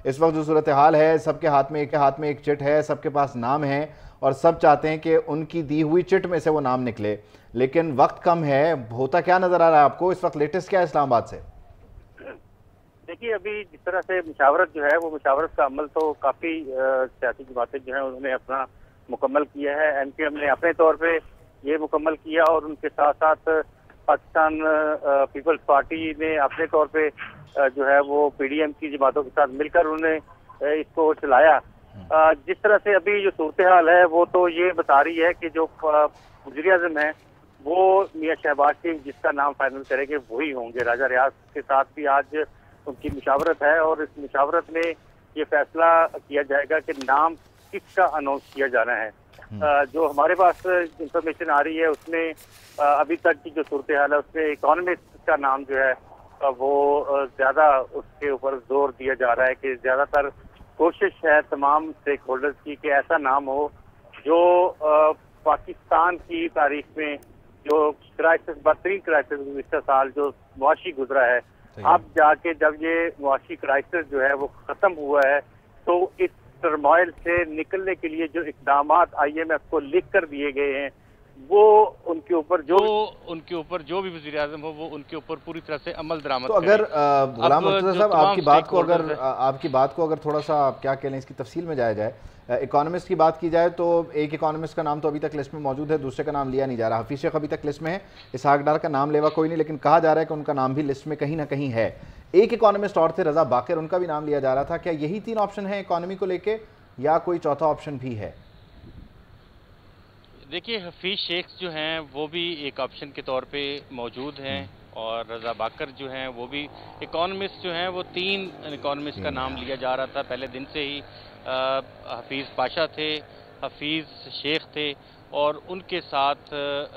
اس وقت جو صورتحال ہے، سب کے ہاتھ میں ایک چٹ ہے، سب کے پاس نام ہے اور سب چاہتے ہیں کہ ان کی دی ہوئی چٹ میں سے وہ نام نکلے، لیکن وقت کم ہے۔ ہوتا کیا نظر آ رہا ہے آپ کو اس وقت؟ لیٹسٹ کیا ہے اسلام آباد سے؟ دیکھیے ابھی جس طرح سے مشاورت جو ہے وہ مشاورت کا عمل تو کافی سیاسی جماعتیں جو ہیں انہوں نے اپنا مکمل کیا ہے۔ ایم پی ایم نے اپنے طور پہ یہ مکمل کیا اور ان کے ساتھ ساتھ پاکستان پیپلز پارٹی نے اپنے طور پہ جو ہے وہ پی ڈی ایم کی جماعتوں کے ساتھ مل کر انہوں نے اس کو چلایا۔ جس طرح سے ابھی جو صورتحال ہے وہ تو یہ بتا رہی ہے کہ جو وزیر اعظم ہے وہ میاں شہباز شریف جس کا نام فائنل کریں گے وہی ہوں گے۔ راجہ ریاض کے ساتھ بھی آج ان کی مشاورت ہے اور اس مشاورت میں یہ فیصلہ کیا جائے گا کہ نام کس کا اناؤنس کیا جانا ہے۔ جو ہمارے پاس انفارمیشن آ رہی ہے اس میں ابھی تک کی جو صورتحال ہے اس میں اکانومسٹ کا نام جو ہے وہ زیادہ اس کے اوپر زور دیا جا رہا ہے کہ زیادہ تر کوشش ہے تمام اسٹیک ہولڈرز کی کہ ایسا نام ہو جو پاکستان کی تاریخ میں جو کرائسس بدترین کرائسس گزشتہ سال جو معاشی گزرا ہے، اب جا کے جب یہ معاشی کرائسس جو ہے وہ ختم ہوا ہے تو اس ٹرمائل سے نکلنے کے لیے جو اقدامات آئی ایم ایف کو لکھ کر دیے گئے ہیں وہ ان کے اوپر جو بھی وزیر اعظم ہو وہ ان کے اوپر پوری طرح سے عمل درآمد تو اگر غلام مرتضیٰ صاحب آپ کی بات کو اگر تھوڑا سا کیا کہہ لیں اس کی تفصیل میں جایا جائے، اکانومسٹ کی بات کی جائے تو ایک اکانومسٹ کا نام تو ابھی تک لسٹ میں موجود ہے، دوسرے کا نام لیا نہیں جا رہا۔ حفیظ شیخ ابھی تک لسٹ میں ہے، اسحاق ڈار کا نام لیوا کوئی نہیں، لیکن کہا جا رہا ہے کہ ان کا نام بھی لسٹ میں کہیں نہ کہیں ہے۔ ایک اکانومسٹ اور تھے رضا باقر، ان کا بھی نام لیا جا رہا تھا۔ کیا یہی 3 آپشن ہیں اکانومی کو لے کے یا کوئی چوتھا آپشن بھی ہے؟ دیکھیے حفیظ شیخ جو ہیں وہ بھی ایک آپشن کے طور پہ موجود ہیں اور رضا باقر جو ہیں وہ بھی اکانومسٹ جو ہیں وہ 3 اکانومسٹ کا نام لیا جا رہا تھا پہلے دن سے ہی۔ حفیظ پاشا تھے، حفیظ شیخ تھے اور ان کے ساتھ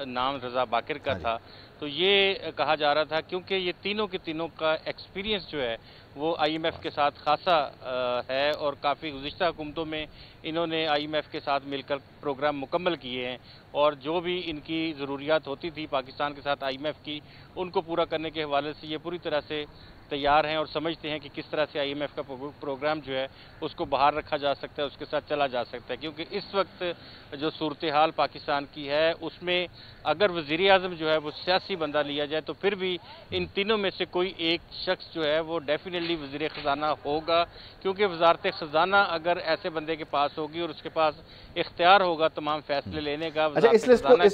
نام رضا باقر کا تھا۔ تو یہ کہا جا رہا تھا کیونکہ یہ تینوں کے تینوں کا ایکسپیرینس جو ہے وہ آئی ایم ایف کے ساتھ خاصا ہے اور کافی گزشتہ حکومتوں میں انہوں نے آئی ایم ایف کے ساتھ مل کر پروگرام مکمل کیے ہیں اور جو بھی ان کی ضروریات ہوتی تھی پاکستان کے ساتھ آئی ایم ایف کی ان کو پورا کرنے کے حوالے سے یہ پوری طرح سے تیار ہیں اور سمجھتے ہیں کہ کس طرح سے آئی ایم ایف کا پروگرام جو ہے اس کو باہر رکھا جا سکتا ہے، اس کے ساتھ چلا جا سکتا ہے۔ کیونکہ اس وقت جو صورتحال پاکستان کی ہے اس میں اگر وزیر اعظم جو ہے وہ سیاسی بندہ لیا جائے تو پھر بھی ان تینوں میں سے کوئی ایک شخص جو ہے وہ ڈیفینیٹلی وزیر خزانہ ہوگا، کیونکہ وزارت خزانہ اگر ایسے بندے کے پاس ہوگی اور اس کے پاس اختیار ہوگا تمام فیصلے لینے کا۔ اچھا اس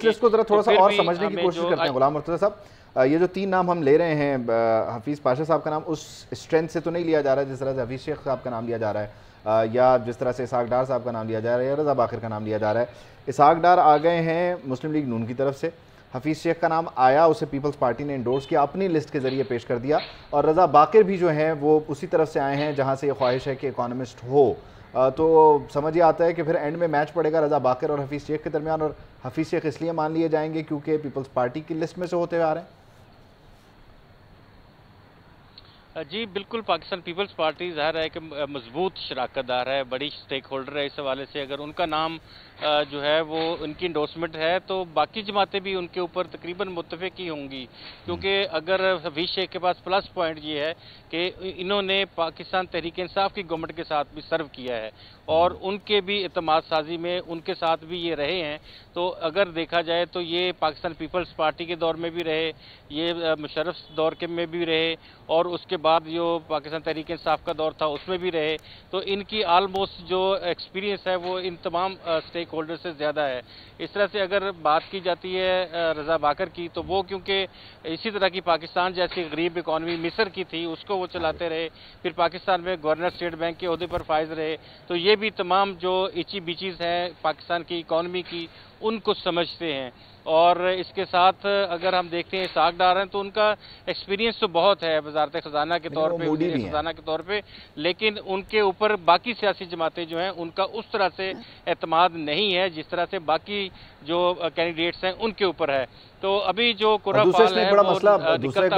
لسٹ کو ذرا تھوڑا سا اور سمجھنے کی کوشش کرتے ہیں غلام مرتضیٰ صاحب۔ یہ جو 3 نام ہم لے رہے ہیں، حفیظ پاشا صاحب کا نام اس اسٹرینتھ سے تو نہیں لیا جا رہا ہے جس طرح سے حفیظ شیخ صاحب کا نام لیا جا رہا ہے یا جس طرح سے اسحاق ڈار صاحب کا نام لیا جا رہا ہے یا رضا باقر کا نام لیا جا رہا ہے۔ اسحاق ڈار آ گئے ہیں مسلم لیگ نون کی طرف سے، حفیظ شیخ کا نام آیا، اسے پیپلز پارٹی نے انڈورس کیا، اپنی لسٹ کے ذریعے پیش کر دیا، اور رضا باقر بھی جو ہیں وہ اسی طرف سے آئے ہیں جہاں سے یہ خواہش ہے کہ اکانومسٹ ہو۔ تو سمجھ یہ آتا ہے کہ پھر اینڈ میں میچ پڑے گا رضا باقر اور حفیظ شیخ کے درمیان، اور حفیظ شیخ اس لیے مان لیے جائیں گے کیونکہ پیپلز پارٹی کی لسٹ میں سے ہوتے ہوئے آ رہے ہیں۔ جی بالکل، پاکستان پیپلز پارٹی ظاہر ہے کہ مضبوط شراکت دار ہے، بڑی سٹیک ہولڈر ہے، اس حوالے سے اگر ان کا نام جو ہے وہ ان کی انڈورسمنٹ ہے تو باقی جماعتیں بھی ان کے اوپر تقریباً متفق ہی ہوں گی، کیونکہ اگر حفیظ شیخ کے پاس پلس پوائنٹ یہ ہے کہ انہوں نے پاکستان تحریک انصاف کی گورنمنٹ کے ساتھ بھی سرو کیا ہے اور ان کے بھی اعتماد سازی میں ان کے ساتھ بھی یہ رہے ہیں۔ تو اگر دیکھا جائے تو یہ پاکستان پیپلز پارٹی کے دور میں بھی رہے، یہ مشرف دور کے میں بھی رہے اور اس کے بعد جو پاکستان تحریک انصاف کا دور تھا اس میں بھی رہے، تو ان کی آلموسٹ جو ایکسپیرینس ہے وہ ان تمام اسٹیک ہولڈر سے زیادہ ہے۔ اس طرح سے اگر بات کی جاتی ہے رضا باقر کی تو وہ کیونکہ اسی طرح کی پاکستان جیسی غریب اکانومی مصر کی تھی اس کو وہ چلاتے رہے، پھر پاکستان میں گورنر اسٹیٹ بینک کے عہدے پر فائز رہے، تو یہ بھی تمام جو ایچی بیچیز ہیں پاکستان کی اکانومی کی ان کو سمجھتے ہیں۔ اور اس کے ساتھ اگر ہم دیکھتے ہیں اسحاق ڈار ہیں تو ان کا ایکسپیرینس تو بہت ہے وزارت خزانہ کے طور پہ، وزیر خزانہ کے طور پہ، لیکن ان کے اوپر باقی سیاسی جماعتیں جو ہیں ان کا اس طرح سے اعتماد نہیں ہے جس طرح سے باقی جو کینڈیڈیٹس ہیں ان کے اوپر ہے۔ تو ابھی جو دوسرا ایک بڑا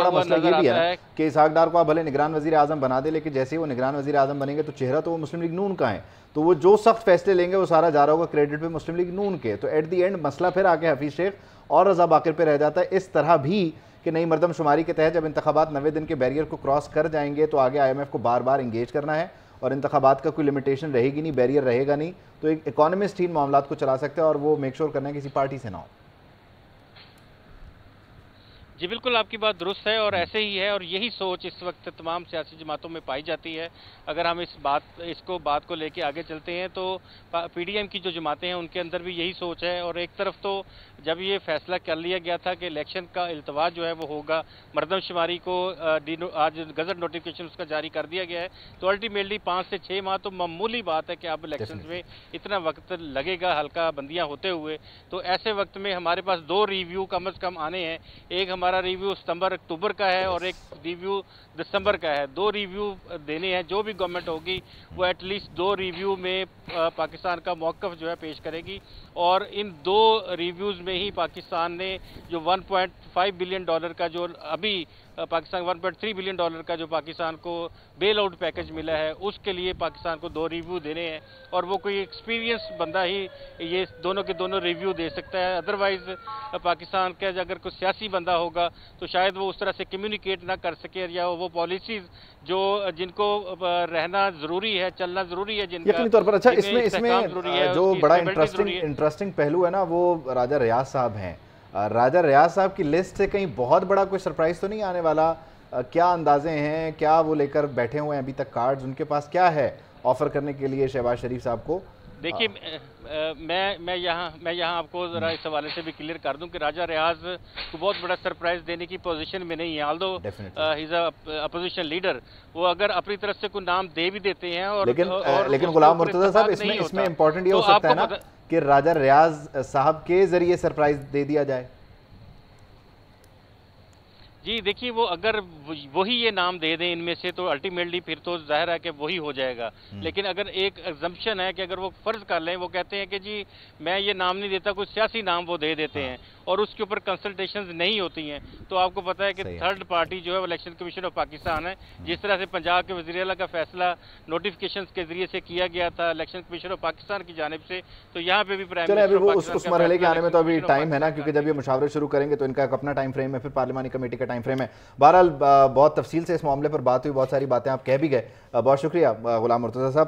مسئلہ یہ بھی ہے کہ اسحاق ڈار کو آپ بھلے نگران وزیر اعظم بنا دے، لیکن جیسے ہی وہ نگران وزیر اعظم بنیں گے تو چہرہ تو وہ مسلم لیگ نون کا ہے، تو وہ جو سخت فیصلے لیں گے وہ سارا جا رہا ہوگا کریڈٹ پہ مسلم لیگ نون کے، تو ایٹ دی اینڈ مسئلہ پھر آگے حفیظ شیخ اور رضا باقر پہ رہ جاتا ہے۔ اس طرح بھی کہ نئی مردم شماری کے تحت جب انتخابات 90 دن کے بیریئر کو کراس کر جائیں گے تو آگے آئی ایم ایف کو بار بار انگیج کرنا ہے اور انتخابات کا کوئی لمیٹیشن رہے گی نہیں, بیریئر رہے گا نہیں, تو ایک اکانومسٹ ہی ان معاملات کو چلا سکتے ہیں اور وہ میک شور کرنا ہے کسی پارٹی سے نہ ہو. جی بالکل آپ کی بات درست ہے اور ایسے ہی ہے, اور یہی سوچ اس وقت تمام سیاسی جماعتوں میں پائی جاتی ہے. اگر ہم اس بات کو لے کے آگے چلتے ہیں تو پی ڈی ایم کی جو جماعتیں ہیں ان کے اندر بھی یہی سوچ ہے. اور ایک طرف تو جب یہ فیصلہ کر لیا گیا تھا کہ الیکشن کا التوا جو ہے وہ ہوگا, مردم شماری کو آج گزٹ نوٹیفکیشن اس کا جاری کر دیا گیا ہے, تو الٹیمیٹلی 5 سے 6 ماہ تو معمولی بات ہے کہ اب الیکشنز میں اتنا وقت لگے گا حلقہ بندیاں ہوتے ہوئے. تو ایسے وقت میں ہمارے پاس 2 ریویو کم از کم آنے ہیں. ایک ہمارا ریویو ستمبر اکتوبر کا ہے اور ایک ریویو دسمبر کا ہے. 2 ریویو دینے ہیں. جو بھی گورنمنٹ ہوگی وہ ایٹ لیسٹ 2 ریویو میں پاکستان کا موقف جو ہے پیش کرے گی, اور ان 2 ریویوز میں ہی پاکستان نے جو $1.5 بلین کا جو ابھی پاکستان $1.3 بلین کا جو پاکستان کو بیل آؤٹ پیکج ملا ہے, اس کے لیے پاکستان کو 2 ریویو دینے ہیں. اور وہ کوئی ایکسپیرینس بندہ ہی یہ دونوں کے دونوں ریویو دے سکتا ہے. ادروائز پاکستان کا اگر کوئی سیاسی بندہ ہوگا تو شاید وہ اس طرح سے کمیونیکیٹ نہ کر سکے, یا وہ پالیسیز جن کو رہنا ضروری ہے, چلنا ضروری ہے, جن کا یقینی طور پر. اچھا, اس میں جو بڑا انٹرسٹنگ پہلو ہے نا وہ راجہ ریاض صاحب ہیں. راجہ ریاض صاحب کی لسٹ سے کہیں بہت بڑا کوئی سرپرائز تو نہیں آنے والا؟ کیا اندازے ہیں, کیا وہ لے کر بیٹھے ہوئے ہیں ابھی تک کارڈز, ان کے پاس کیا ہے آفر کرنے کے لیے شہباز شریف صاحب کو؟ دیکھیے میں یہاں آپ کو ذرا اس حوالے سے بھی کلیئر کر دوں کہ راجہ ریاض کو بہت بڑا سرپرائز دینے کی پوزیشن میں نہیں ہے. آلدو ہی از اے اپوزیشن لیڈر, وہ اگر اپنی طرف سے کوئی نام دے بھی دیتے ہیں. اور لیکن غلام مرتضیٰ صاحب اس میں امپورٹنٹ یہ ہو سکتا ہے نا کہ راجہ ریاض صاحب کے ذریعے سرپرائز دے دیا جائے. جی دیکھیے, وہ اگر وہی یہ نام دے دیں ان میں سے تو الٹیمیٹلی پھر تو ظاہر ہے کہ وہی ہو جائے گا. لیکن اگر ایک ایگزمپشن ہے کہ اگر وہ فرض کر لیں, وہ کہتے ہیں کہ جی میں یہ نام نہیں دیتا, کوئی سیاسی نام وہ دے دیتے ہیں اور اس کے اوپر کنسلٹیشنز نہیں ہوتی ہیں, تو آپ کو پتہ ہے کہ تھرڈ پارٹی جو ہے الیکشن کمیشن آف پاکستان ہے. جس طرح سے پنجاب کے وزیر اعلیٰ کا فیصلہ نوٹیفکیشنز کے ذریعے سے کیا گیا تھا الیکشن کمیشن آف پاکستان کی جانب سے, تو یہاں پہ بھی پرائم منسٹر اس مرحلے کے آنے میں تو ابھی ٹائم ہے نا, کیونکہ جب یہ مشاورت شروع کریں گے تو ان کا ایک اپنا ٹائم فریم ہے, پھر پارلیمانی کمیٹی کا ٹائم فریم ہے. بہرحال بہت تفصیل سے اس معاملے پر بات ہوئی, بہت ساری باتیں آپ کہہ بھی گئے. بہت شکریہ غلام مرتضیٰ صاحب.